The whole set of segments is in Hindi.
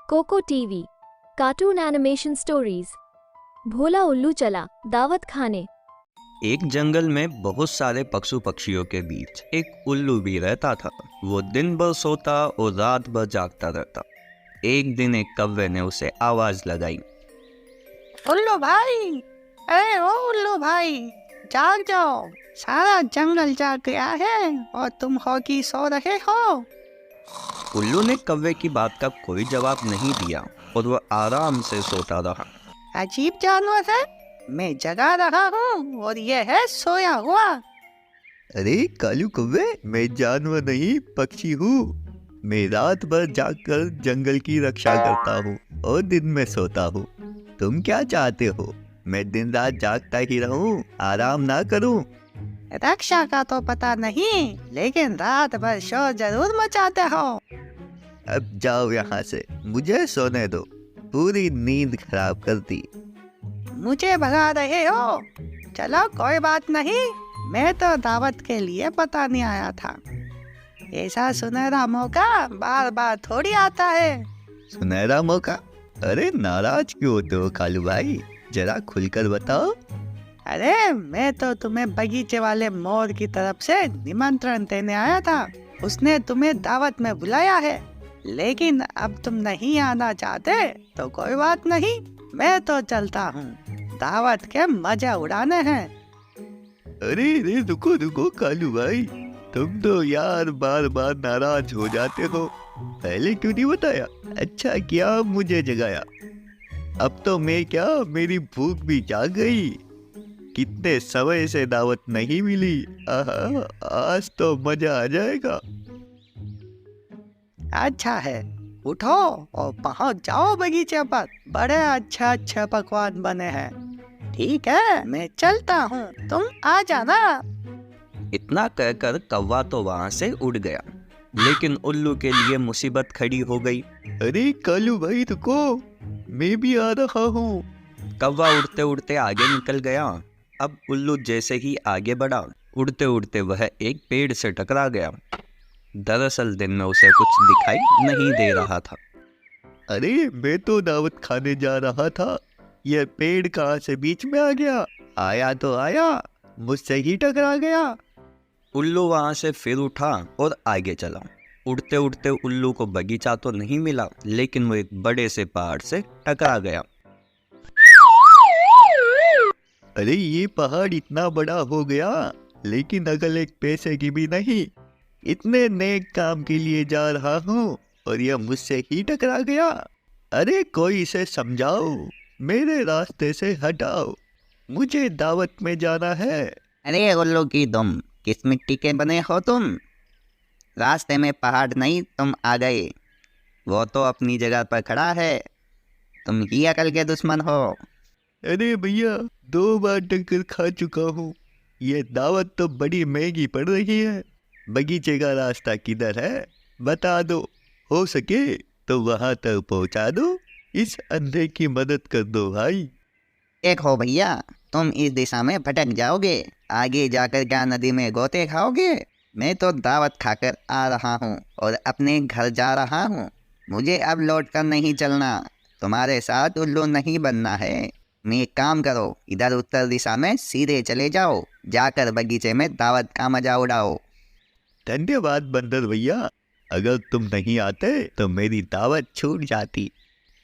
Cocoa TV cartoon animation stories. Bhola उल्लू चला दावत खाने। एक जंगल में बहुत सारे पशु पक्षियों के बीच एक उल्लू भी रहता था। वो दिन भर सोता और रात भर जागता रहता। एक दिन एक कौवे ने उसे आवाज लगाई, उल्लू भाई, अरे ओ उल्लू भाई, जाग जाओ। सारा जंगल जाग गया है और तुम हॉकी सो रहे हो। उल्लू ने कौवे की बात का कोई जवाब नहीं दिया और वह आराम से सोता रहा। अजीब जानवर है, मैं जगा रहा हूँ और ये है सोया हुआ। अरे कालू कौवे, मैं जानवर नहीं पक्षी हूँ। मैं रात भर जागकर जंगल की रक्षा करता हूँ और दिन में सोता हूँ। तुम क्या चाहते हो? मैं दिन रात जागता ही रहूं, आराम ना करूं? रक्षा का तो पता नहीं, लेकिन रात भर शोर जरूर मचाते हो। अब जाओ यहाँ से, मुझे सोने दो। पूरी नींद खराब कर दी। मुझे भगा रहे हो? चलो कोई बात नहीं, मैं तो दावत के लिए बताने आया था। ऐसा सुनहरा मौका बार बार थोड़ी आता है। सुनहरा मौका? अरे नाराज क्यों होते हो कालू भाई? जरा खुलकर बताओ। अरे मैं तो तुम्हें बगीचे वाले मोर की तरफ से निमंत्रण देने आया था। उसने तुम्हें दावत में बुलाया है, लेकिन अब तुम नहीं आना चाहते तो कोई बात नहीं, मैं तो चलता हूँ। दावत के मजे उड़ाने हैं। अरे रुको रुको कालू भाई, तुम तो यार बार बार नाराज हो जाते हो। पहले क्यों नहीं बताया? अच्छा किया मुझे जगाया। अब तो मैं क्या, मेरी भूख भी जाग गई। कितने समय से दावत नहीं मिली। आहा, आज तो मजा आ जाएगा। अच्छा है, उठो और पहुँच जाओ बगीचे पर। बड़े अच्छा अच्छा पकवान बने हैं। ठीक है, मैं चलता हूँ, तुम आ जाना। इतना कहकर कौवा तो वहां से उड़ गया, लेकिन उल्लू के लिए मुसीबत खड़ी हो गई। अरे कालू भाई रुको, मैं भी आ रहा हूँ। कौवा उड़ते उड़ते आगे निकल गया। अब उल्लू जैसे ही आगे बढ़ा, उड़ते उड़ते वह एक पेड़ से टकरा गया। दरअसल दिन में उसे कुछ दिखाई नहीं दे रहा था। अरे मैं तो दावत खाने जा रहा था, यह पेड़ कहाँ से बीच में आ गया? आया तो आया, मुझसे ही टकरा गया। उल्लू वहां से फिर उठा और आगे चला। उड़ते उड़ते उल्लू को बगीचा तो नहीं मिला, लेकिन वो एक बड़े से पहाड़ से टकरा गया। अरे ये पहाड़ इतना बड़ा हो गया, लेकिन अकल एक पैसे की भी नहीं। इतने नेक काम के लिए जा रहा हूँ और यह मुझसे ही टकरा गया। अरे कोई इसे समझाओ, मेरे रास्ते से हटाओ, मुझे दावत में जाना है। अरे उल्लू की दुम, किस मिट्टी के बने हो तुम? रास्ते में पहाड़ नहीं, तुम आ गए। वो तो अपनी जगह पर खड़ा है, तुम ही अकल के दुश्मन हो। अरे भैया, 2 बार टक्कर खा चुका हूँ। ये दावत तो बड़ी महंगी पड़ रही है। बगीचे का रास्ता किधर है बता दो, हो सके तो वहां तक पहुंचा दो। इस अंधे की मदद कर दो भाई। देखो भैया, तुम इस दिशा में भटक जाओगे, आगे जाकर क्या नदी में गोते खाओगे? मैं तो दावत खाकर आ रहा हूँ और अपने घर जा रहा हूँ। मुझे अब लौट कर नहीं चलना, तुम्हारे साथ उल्लू नहीं बनना है। मैं एक काम करो, इधर उत्तर दिशा में सीधे चले जाओ, जाकर बगीचे में दावत का मजा उड़ाओ। धन्यवाद बंदर भैया, अगर तुम नहीं आते तो मेरी दावत छूट जाती।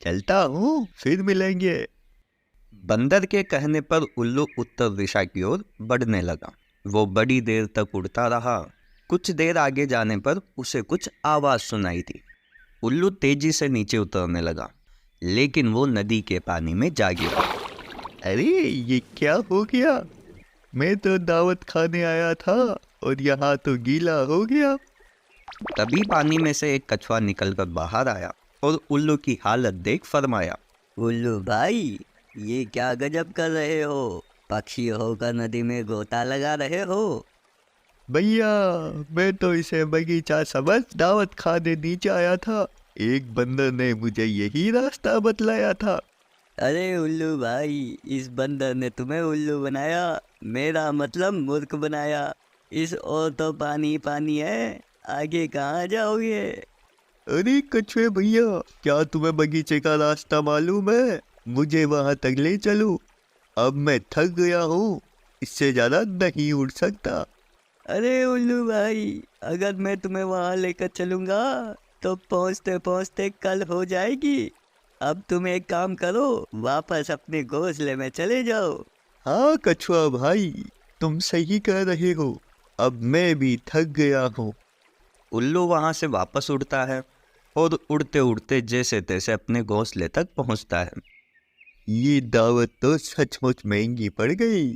चलता हूँ, फिर मिलेंगे। बंदर के कहने पर उल्लू उत्तर दिशा की ओर बढ़ने लगा। वो बड़ी देर तक उड़ता रहा। कुछ देर आगे जाने पर उसे कुछ आवाज सुनाई दी। उल्लू तेजी से नीचे उतरने लगा, लेकिन वो नदी के पानी में जा गिरा। अरे ये क्या हो गया? मैं तो दावत खाने आया था और यहाँ तो गीला हो गया। तभी पानी में से एक कछुआ निकलकर बाहर आया और उल्लू की हालत देख फरमाया, उल्लू भाई, ये क्या गजब कर रहे हो? पक्षी होकर नदी में गोता लगा रहे हो? भैया, मैं तो इसे बगीचा समझ दावत खाने नीचे आया था। एक बंदर ने मुझे यही रास्ता बतलाया था। अरे उल्लू भाई, इस बंदर ने तुम्हें उल्लू बनाया, मेरा मतलब मूर्ख बनाया। इस ओर तो पानी पानी है, आगे कहाँ जाओगे? अरे कछुए भैया, क्या तुम्हें बगीचे का रास्ता मालूम है? मुझे वहां तक ले चलो। अब मैं थक गया हूँ, इससे ज्यादा नहीं उड़ सकता। अरे उल्लू भाई, अगर मैं तुम्हें वहाँ लेकर चलूँगा तो पहुँचते पहुँचते कल हो जाएगी। अब तुम एक काम करो, वापस अपने घोंसले में चले जाओ। हाँ कछुआ भाई, तुम सही कह रहे हो, अब मैं भी थक गया हूँ। उल्लू वहां से वापस उड़ता है और उड़ते उड़ते जैसे तैसे अपने घोंसले तक पहुंचता है। ये दावत तो सचमुच महंगी पड़ गई।